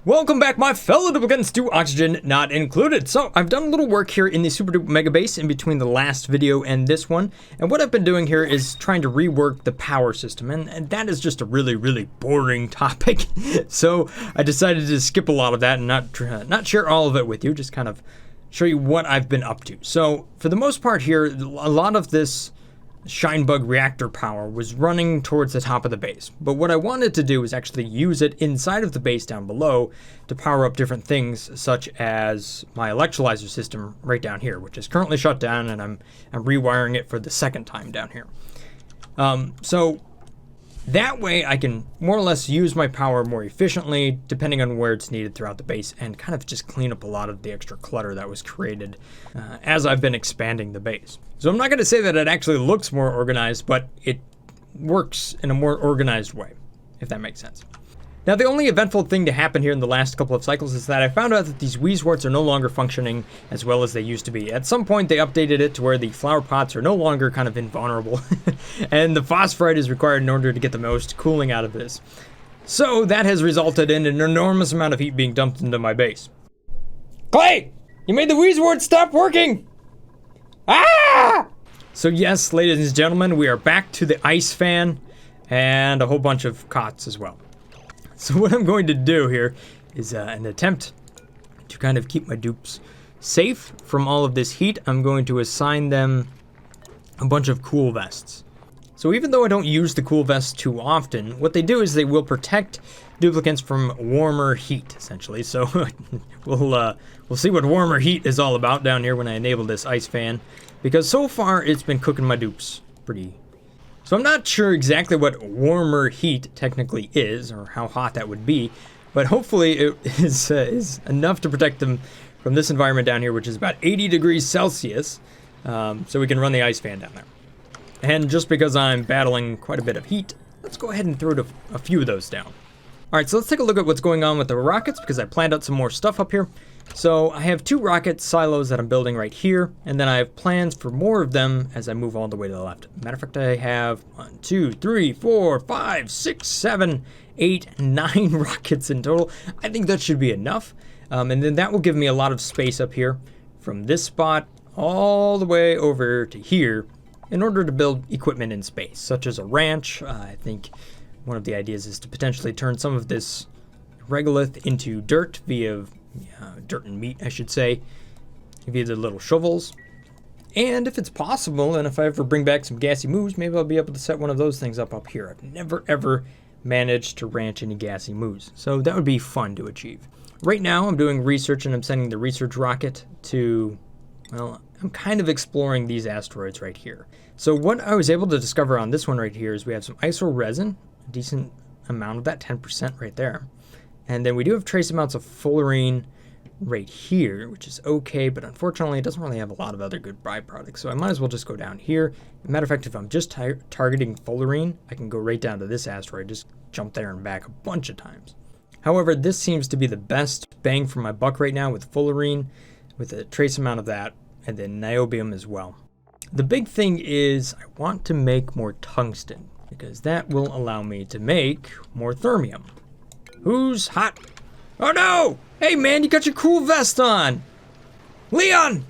Welcome back, my fellow duplicants, to Oxygen Not Included. So, I've done a little work here in the Super Duper Mega Base in between the last video and this one. And what I've been doing here is trying to rework the power system. And that is just a really boring topic. So, I decided to skip a lot of that and not share all of it with you. Just kind of show you what I've been up to. So, for the most part here, a lot of this Shinebug reactor power was running towards the top of the base. But what I wanted to do is actually use it inside of the base down below to power up different things, such as my electrolyzer system right down here, which is currently shut down, and I'm rewiring it for the second time down here. So that way I can more or less use my power more efficiently depending on where it's needed throughout the base, and kind of just clean up a lot of the extra clutter that was created as I've been expanding the base. So I'm not going to say that it actually looks more organized, but it works in a more organized way, if that makes sense. Now, the only eventful thing to happen here in the last couple of cycles is that I found out that these Wheeze warts are no longer functioning as well as they used to be. At some point, they updated it to where the flower pots are no longer kind of invulnerable, and the phosphorite is required in order to get the most cooling out of this. So that has resulted in an enormous amount of heat being dumped into my base. Clay! You made the Wheeze warts stop working! Ah! So yes, ladies and gentlemen, we are back to the ice fan and a whole bunch of cots as well. So what I'm going to do here is an attempt to kind of keep my dupes safe from all of this heat. I'm going to assign them a bunch of cool vests. So even though I don't use the cool vests too often, what they do is they will protect duplicants from warmer heat, essentially. So we'll see what warmer heat is all about down here when I enable this ice fan, because so far it's been cooking my dupes pretty. So I'm not sure exactly what warmer heat technically is, or how hot that would be, but hopefully it is enough to protect them from this environment down here, which is about 80 degrees Celsius, so we can run the ice fan down there. And just because I'm battling quite a bit of heat, let's go ahead and throw a few of those down. Alright, so let's take a look at what's going on with the rockets, because I planned out some more stuff up here. So I have 2 rocket silos that I'm building right here, and then I have plans for more of them as I move all the way to the left. Matter of fact, I have 1, 2, 3, 4, 5, 6, 7, 8, 9 rockets in total. I think that should be enough. And then that will give me a lot of space up here from this spot all the way over to here in order to build equipment in space, such as a ranch. I think one of the ideas is to potentially turn some of this regolith into dirt via dirt and meat, I should say, via the little shovels. And if it's possible, and if I ever bring back some gassy moos, maybe I'll be able to set one of those things up here. I've never ever managed to ranch any gassy moos, so that would be fun to achieve. Right now I'm doing research, and I'm sending the research rocket to, well, I'm kind of exploring these asteroids right here. So what I was able to discover on this one right here is we have some iso resin, a decent amount of that, 10% right there. And then we do have trace amounts of fullerene right here, which is okay, but unfortunately it doesn't really have a lot of other good byproducts, so I might as well just go down here. Matter of fact, if I'm just targeting fullerene, I can go right down to this asteroid, just jump there and back a bunch of times. However, this seems to be the best bang for my buck right now with fullerene, with a trace amount of that, and then niobium as well. The big thing is I want to make more tungsten, because that will allow me to make more thermium. Who's hot? Oh no! Hey man, you got your cool vest on! Leon!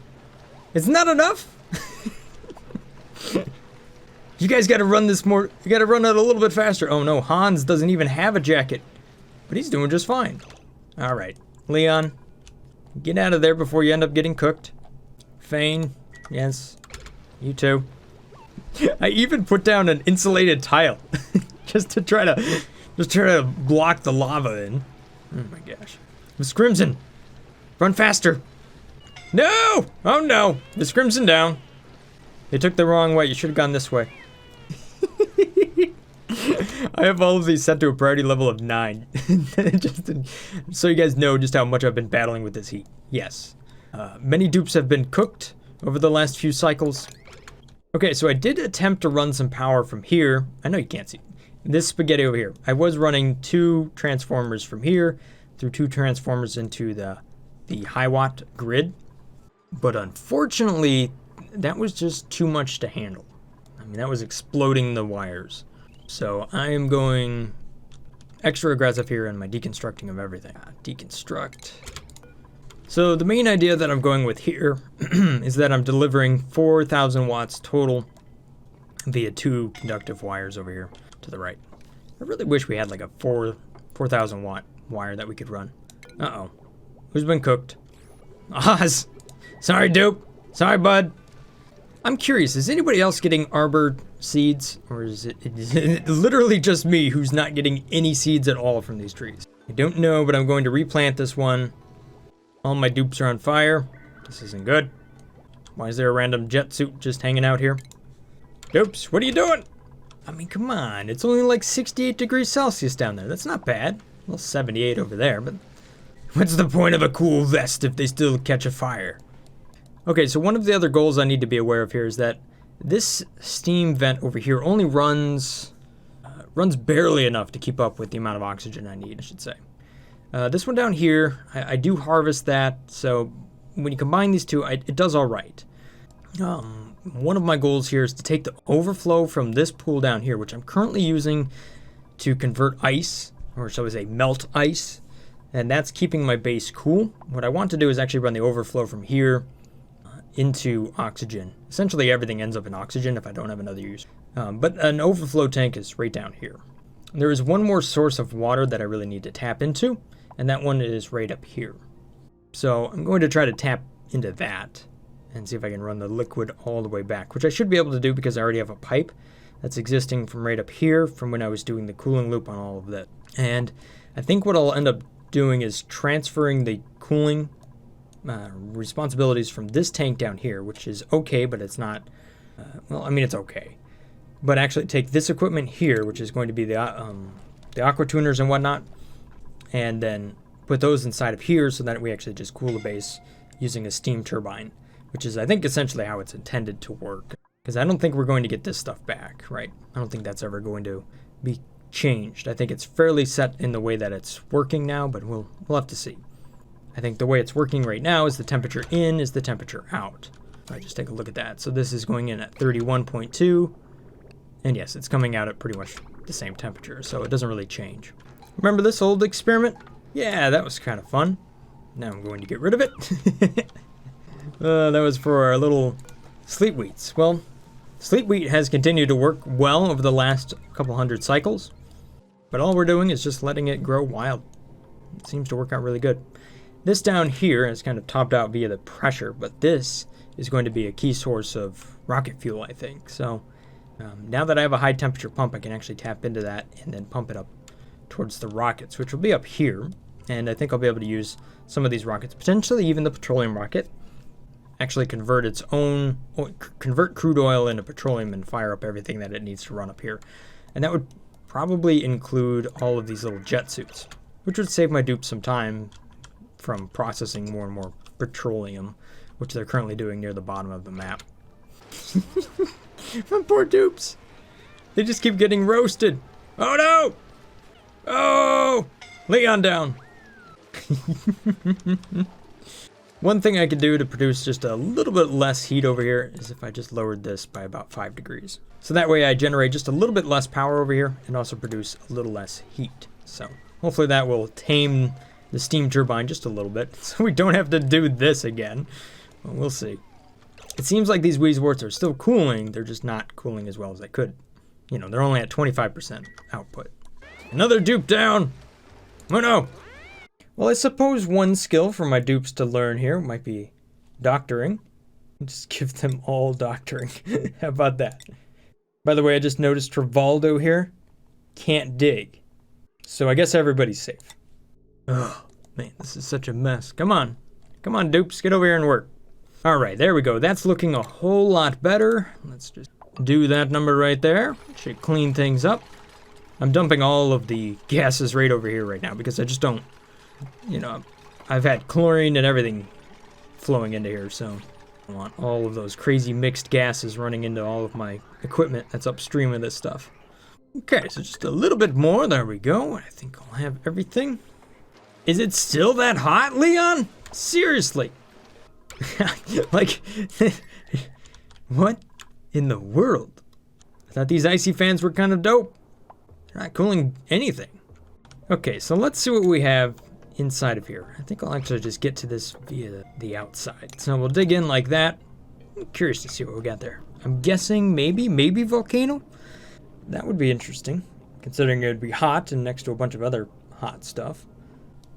It's not enough? You guys gotta run this more, you gotta run it a little bit faster. Oh no, Hans doesn't even have a jacket, but he's doing just fine. Alright, Leon, get out of there before you end up getting cooked. Fane, yes, you too. I even put down an insulated tile just to try to block the lava in. Oh my gosh. Miss Crimson, run faster. No! Oh no, Miss Crimson down. They took the wrong way. You should have gone this way. I have all of these set to a priority level of 9. Just so you guys know just how much I've been battling with this heat. Yes. Many dupes have been cooked over the last few cycles. Okay, so I did attempt to run some power from here. I know you can't see this spaghetti over here. I was running 2 transformers from here through 2 transformers into the high watt grid, but unfortunately that was just too much to handle. I mean, that was exploding the wires. So I am going extra aggressive here in my deconstructing of everything. Deconstruct. So the main idea that I'm going with here is that I'm delivering 4,000 watts total via 2 conductive wires over here to the right. I really wish we had like a 4,000 watt wire that we could run. Uh-oh. Who's been cooked? Oz! Sorry, Dupe. Sorry, bud. I'm curious, is anybody else getting arbor seeds? Or is it literally just me who's not getting any seeds at all from these trees? I don't know, but I'm going to replant this one. All my dupes are on fire. This isn't good. Why is there a random jet suit just hanging out here? Dupes, what are you doing? I mean, come on. It's only like 68 degrees Celsius down there. That's not bad. Well, 78 over there, but what's the point of a cool vest if they still catch a fire? Okay, so one of the other goals I need to be aware of here is that this steam vent over here only runs barely enough to keep up with the amount of oxygen I need, I should say. This one down here, I do harvest that, so when you combine these two, it does all right. One of my goals here is to take the overflow from this pool down here, which I'm currently using to convert ice, or shall we say melt ice, and that's keeping my base cool. What I want to do is actually run the overflow from here into oxygen. Essentially everything ends up in oxygen if I don't have another use. But an overflow tank is right down here. There is one more source of water that I really need to tap into, and that one is right up here. So I'm going to try to tap into that and see if I can run the liquid all the way back, which I should be able to do because I already have a pipe that's existing from right up here from when I was doing the cooling loop on all of that. And I think what I'll end up doing is transferring the cooling responsibilities from this tank down here, which is okay, but it's not, well, I mean, it's okay. But actually take this equipment here, which is going to be the aqua tuners and whatnot, and then put those inside of here so that we actually just cool the base using a steam turbine, which is, I think, essentially how it's intended to work. Because I don't think we're going to get this stuff back, right? I don't think that's ever going to be changed. I think it's fairly set in the way that it's working now, but we'll have to see. I think the way it's working right now is the temperature in is the temperature out. All right, just take a look at that. So this is going in at 31.2, and yes, it's coming out at pretty much the same temperature, so it doesn't really change. Remember this old experiment? Yeah, that was kind of fun. Now I'm going to get rid of it. That was for our little sleet wheats. Well, sleet wheat has continued to work well over the last couple hundred cycles, but all we're doing is just letting it grow wild. It seems to work out really good. This down here is kind of topped out via the pressure, but this is going to be a key source of rocket fuel, I think. So now that I have a high temperature pump, I can actually tap into that and then pump it up towards the rockets, which will be up here. And I think I'll be able to use some of these rockets, potentially even the petroleum rocket, actually convert crude oil into petroleum and fire up everything that it needs to run up here. And that would probably include all of these little jet suits, which would save my dupes some time from processing more and more petroleum, which they're currently doing near the bottom of the map. My poor dupes. They just keep getting roasted. Oh no! Oh! Leon down. One thing I could do to produce just a little bit less heat over here is if I just lowered this by about 5 degrees. So that way I generate just a little bit less power over here and also produce a little less heat. So hopefully that will tame the steam turbine just a little bit so we don't have to do this again. Well, we'll see. It seems like these Wheeze warts are still cooling, they're just not cooling as well as they could. You know, they're only at 25% output. Another dupe down! Oh no! Well, I suppose one skill for my dupes to learn here might be doctoring. Just give them all doctoring. How about that? By the way, I just noticed Rivaldo here can't dig. So I guess everybody's safe. Oh, man, this is such a mess. Come on. Come on, dupes, get over here and work. All right, there we go. That's looking a whole lot better. Let's just do that number right there. Should clean things up. I'm dumping all of the gases right over here right now because I just don't, you know, I've had chlorine and everything flowing into here, so I don't want all of those crazy mixed gases running into all of my equipment that's upstream of this stuff. Okay, so just a little bit more. There we go. I think I'll have everything. Is it still that hot, Leon? Seriously. Like, what in the world? I thought these icy fans were kind of dope. They're not cooling anything. Okay, so let's see what we have inside of here. I think I'll actually just get to this via the outside. So we'll dig in like that. I'm curious to see what we got there. I'm guessing maybe volcano? That would be interesting, considering it would be hot and next to a bunch of other hot stuff.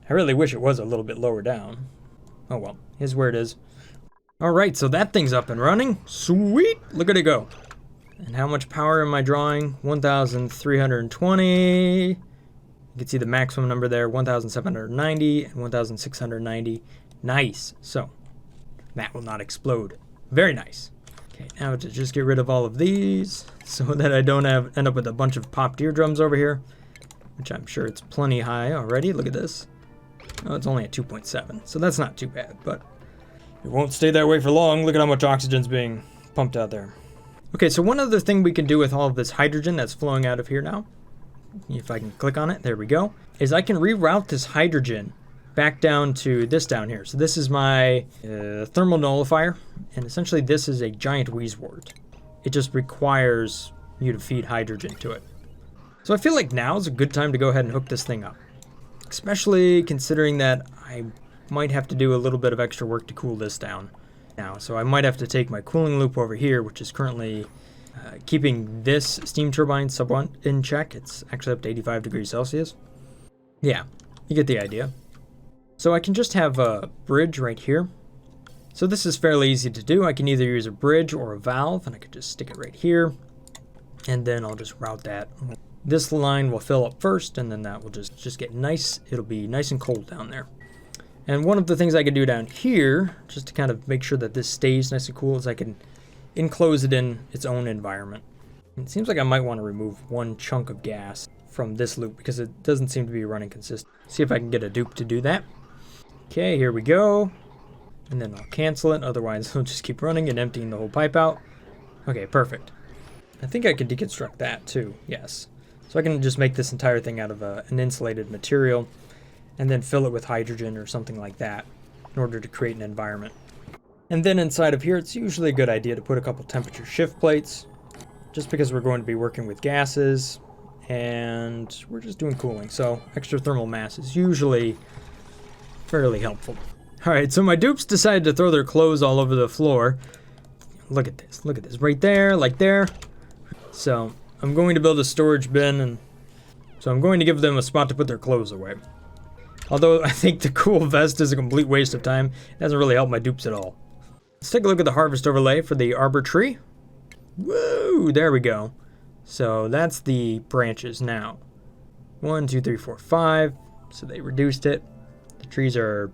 I really wish it was a little bit lower down. Oh well, here's where it is. Alright, so that thing's up and running. Sweet! Look at it go. And how much power am I drawing? 1,320. You can see the maximum number there, 1,790 and 1,690. Nice. So, that will not explode. Very nice. Okay, now to just get rid of all of these so that I don't end up with a bunch of popped eardrums over here, which I'm sure it's plenty high already. Look at this. Oh, it's only at 2.7, so that's not too bad, but it won't stay that way for long. Look at how much oxygen's being pumped out there. Okay, so one other thing we can do with all of this hydrogen that's flowing out of here now, if I can click on it, there we go, is I can reroute this hydrogen back down to this down here. So this is my thermal nullifier, and essentially this is a giant Wheeze wart. It just requires you to feed hydrogen to it. So I feel like now is a good time to go ahead and hook this thing up, especially considering that I might have to do a little bit of extra work to cool this down now. So I might have to take my cooling loop over here, which is currently keeping this steam turbine somewhat in check. It's actually up to 85 degrees Celsius. Yeah, you get the idea. So I can just have a bridge right here. So this is fairly easy to do. I can either use a bridge or a valve, and I could just stick it right here. And then I'll just route that. This line will fill up first, and then that will just get nice. It'll be nice and cold down there. And one of the things I can do down here, just to kind of make sure that this stays nice and cool, is I can enclose it in its own environment. It seems like I might want to remove one chunk of gas from this loop because it doesn't seem to be running consistent. See if I can get a dupe to do that. Okay, here we go. And then I'll cancel it, otherwise it'll just keep running and emptying the whole pipe out. Okay, perfect. I think I can deconstruct that too, yes. So I can just make this entire thing out of an insulated material and then fill it with hydrogen or something like that in order to create an environment. And then inside of here, it's usually a good idea to put a couple temperature shift plates, just because we're going to be working with gases and we're just doing cooling. So extra thermal mass is usually fairly helpful. All right, so my dupes decided to throw their clothes all over the floor. Look at this, right there, like there. So I'm going to build a storage bin, and so I'm going to give them a spot to put their clothes away. Although I think the cool vest is a complete waste of time. It doesn't really help my dupes at all. Let's take a look at the harvest overlay for the arbor tree. Woo, there we go. So that's the branches now. 1, 2, 3, 4, 5. So they reduced it. The trees are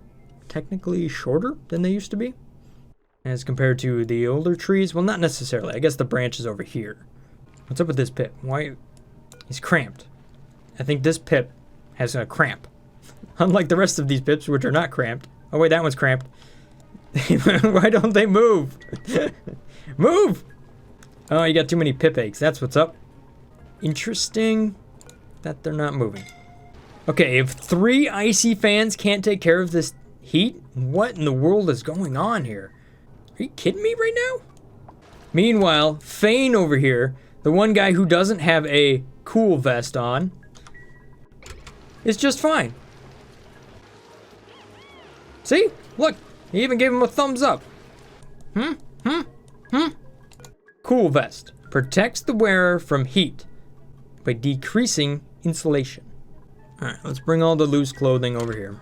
technically shorter than they used to be as compared to the older trees. Well, not necessarily. I guess the branch is over here. What's up with this pip? Why? He's cramped. I think this pip has a cramp. Unlike the rest of these pips, which are not cramped. Oh wait, that one's cramped. Why don't they move? Move! Oh, you got too many pip eggs. That's what's up. Interesting that they're not moving. Okay, if 3 icy fans can't take care of this heat, what in the world is going on here? Are you kidding me right now? Meanwhile, Fane over here, the one guy who doesn't have a cool vest on, is just fine. See? Look, he even gave him a thumbs up. Cool vest. Protects the wearer from heat by decreasing insulation. Alright, let's bring all the loose clothing over here.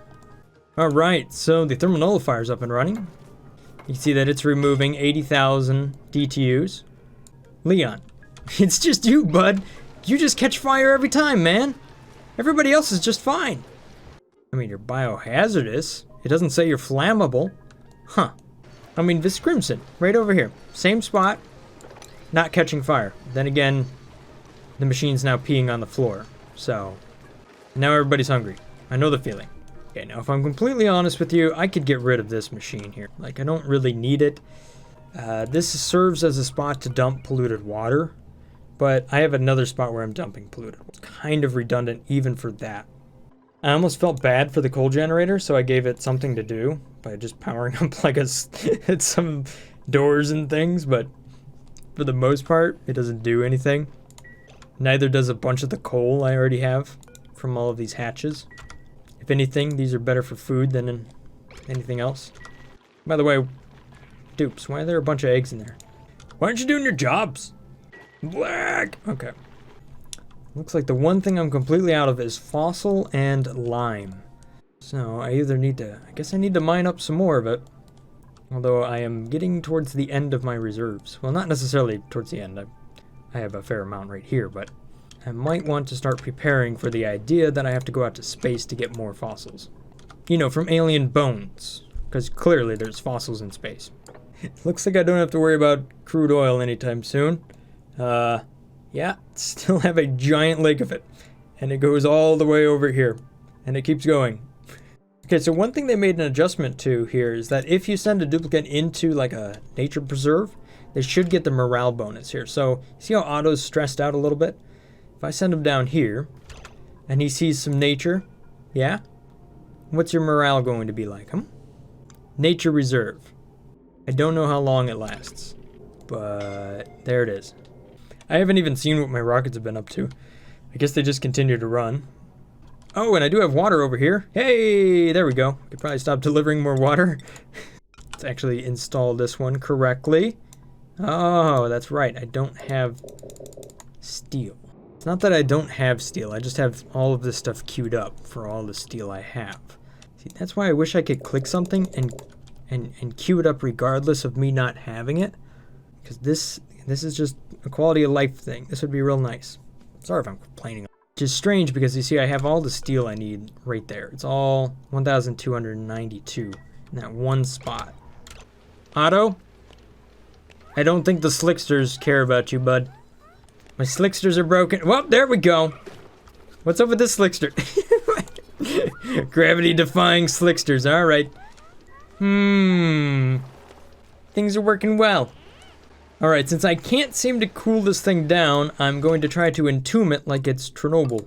Alright, so the thermal nullifier's up and running. You can see that it's removing 80,000 DTUs. Leon, it's just you, bud. You just catch fire every time, man. Everybody else is just fine. I mean, you're biohazardous. It doesn't say you're flammable. Huh. I mean, this Crimson, right over here. Same spot, not catching fire. Then again, the machine's now peeing on the floor. So, now everybody's hungry. I know the feeling. Okay, now if I'm completely honest with you, I could get rid of this machine here. Like, I don't really need it. This serves as a spot to dump polluted water, but I have another spot where I'm dumping polluted. It's kind of redundant even for that. I almost felt bad for the coal generator, so I gave it something to do by just powering up like some doors and things, but for the most part, it doesn't do anything. Neither does a bunch of the coal I already have from all of these hatches. If anything, these are better for food than anything else. By the way, Dupes, why are there a bunch of eggs in there? Why aren't you doing your jobs? Black! Okay. Looks like the one thing I'm completely out of is fossil and lime. So I either need to, I guess I need to mine up some more of it. Although I am getting towards the end of my reserves. Well, not necessarily towards the end. I have a fair amount right here, but I might want to start preparing for the idea that I have to go out to space to get more fossils. You know, from alien bones. Because clearly there's fossils in space. Looks like I don't have to worry about crude oil anytime soon. Yeah, still have a giant lake of it. And it goes all the way over here. And it keeps going. Okay, so one thing they made an adjustment to here is that if you send a duplicate into like a nature preserve, they should get the morale bonus here. So, see how Otto's stressed out a little bit? If I send him down here, and he sees some nature, yeah? What's your morale going to be like, huh? Nature reserve. I don't know how long it lasts, but there it is. I haven't even seen what my rockets have been up to. I guess they just continue to run. Oh, and I do have water over here. Hey, there we go. Could probably stop delivering more water. Let's actually install this one correctly. Oh, that's right. I don't have steel. It's not that I don't have steel. I just have all of this stuff queued up for all the steel I have. See, that's why I wish I could click something and queue it up regardless of me not having it. Because this is just a quality of life thing. This would be real nice. Sorry if I'm complaining. Which is strange because you see I have all the steel I need right there. It's all 1,292 in that one spot. Otto? I don't think the Slicksters care about you, bud. My Slicksters are broken. Well, there we go. What's up with this Slickster? Gravity-defying Slicksters, alright. Things are working well. Alright, since I can't seem to cool this thing down, I'm going to try to entomb it like it's Chernobyl.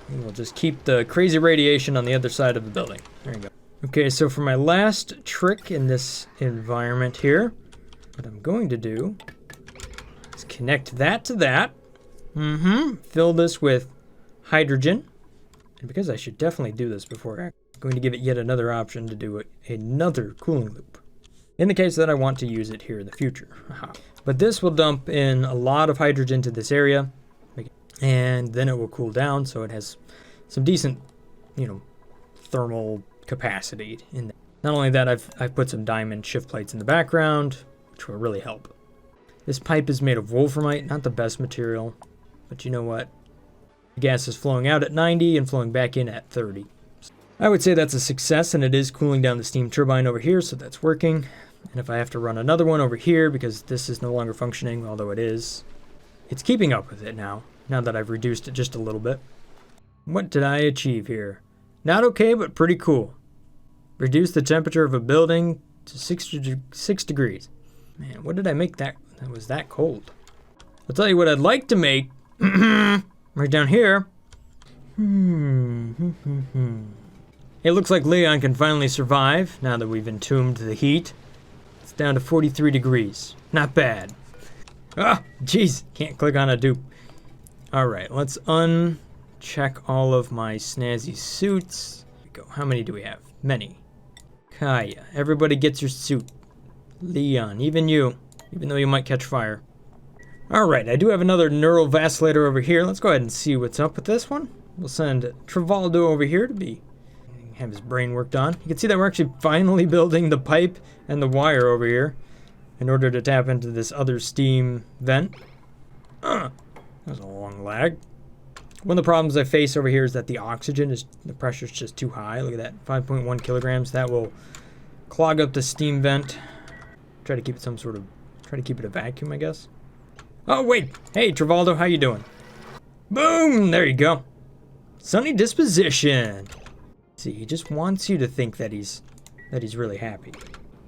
And we'll just keep the crazy radiation on the other side of the building. There you go. Okay, so for my last trick in this environment here, what I'm going to do is connect that to that. Fill this with hydrogen. And because I should definitely do this before, I'm going to give it yet another option to do another cooling loop. In the case that I want to use it here in the future. But this will dump in a lot of hydrogen to this area, and then it will cool down, so it has some decent, thermal capacity in there. Not only that, I've put some diamond shift plates in the background, which will really help. This pipe is made of wolframite, not the best material, but you know what? The gas is flowing out at 90 and flowing back in at 30. I would say that's a success, and it is cooling down the steam turbine over here, so that's working. And if I have to run another one over here because this is no longer functioning, although it is, it's keeping up with it now that I've reduced it just a little bit. What did I achieve here? Not okay, but pretty cool. Reduce the temperature of a building to 6 degrees. Man, what did I make that was that cold? I'll tell you what I'd like to make right down here. It looks like Leon can finally survive now that we've entombed the heat. It's down to 43 degrees. Not bad. Ah, jeez, can't click on a dupe. Alright, let's uncheck all of my snazzy suits. Here we go. How many do we have? Many. Kaya, everybody gets your suit. Leon, even you, even though you might catch fire. Alright, I do have another neural vacillator over here. Let's go ahead and see what's up with this one. We'll send Rivaldo over here to have his brain worked on. You can see that we're actually finally building the pipe and the wire over here in order to tap into this other steam vent. That was a long lag. One of the problems I face over here is that the pressure's just too high. Look at that, 5.1 kilograms. That will clog up the steam vent. Try to keep it a vacuum, I guess. Oh wait, hey Rivaldo, how you doing? Boom, there you go. Sunny disposition. See, he just wants you to think that he's really happy.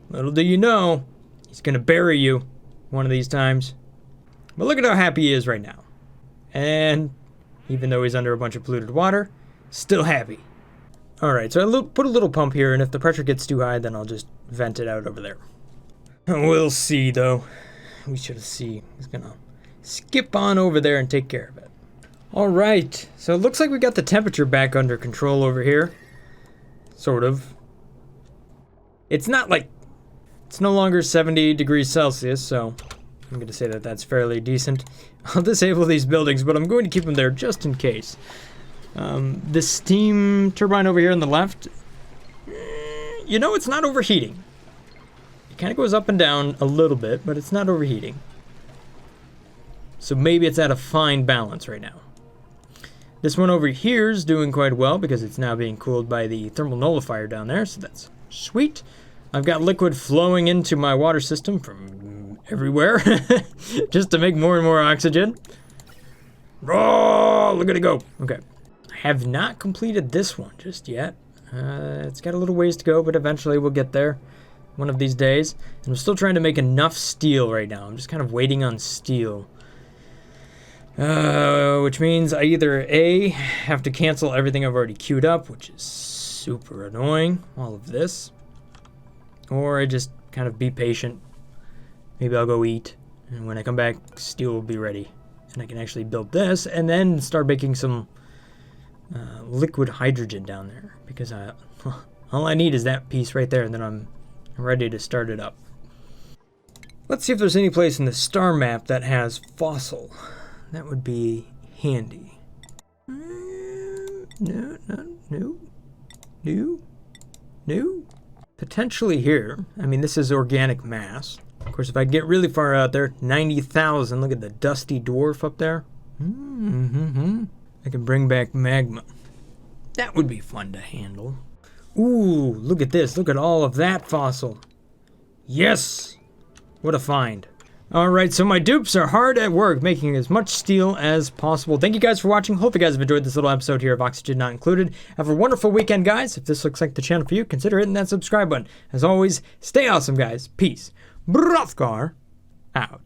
Little do you know, he's gonna bury you one of these times. But look at how happy he is right now. And even though he's under a bunch of polluted water, still happy. Alright, so I put a little pump here, and if the pressure gets too high, then I'll just vent it out over there. We'll see, though. We shall see. He's gonna skip on over there and take care of it. All right, so it looks like we got the temperature back under control over here. Sort of. It's not like, it's no longer 70 degrees Celsius, so I'm going to say that that's fairly decent. I'll disable these buildings, but I'm going to keep them there just in case. This steam turbine over here on the left, you know, it's not overheating. It kind of goes up and down a little bit, but it's not overheating. So maybe it's at a fine balance right now. This one over here is doing quite well because it's now being cooled by the thermal nullifier down there, so that's sweet. I've got liquid flowing into my water system from everywhere just to make more and more oxygen. Oh, look at it go. Okay. I have not completed this one just yet. It's got a little ways to go, but eventually we'll get there one of these days. And I'm still trying to make enough steel right now. I'm just kind of waiting on steel. Which means I either A, have to cancel everything I've already queued up, which is super annoying, all of this. Or I just kind of be patient. Maybe I'll go eat, and when I come back, steel will be ready. And I can actually build this, and then start making some liquid hydrogen down there. Because all I need is that piece right there, and then I'm ready to start it up. Let's see if there's any place in the star map that has fossil. That would be handy. No. Potentially here. I mean, this is organic mass. Of course, if I get really far out there, 90,000. Look at the dusty dwarf up there. I can bring back magma. That would be fun to handle. Ooh, look at this. Look at all of that fossil. Yes! What a find. Alright, so my dupes are hard at work making as much steel as possible. Thank you guys for watching. Hope you guys have enjoyed this little episode here of Oxygen Not Included. Have a wonderful weekend, guys. If this looks like the channel for you, consider hitting that subscribe button. As always, stay awesome, guys. Peace. Brothgar out.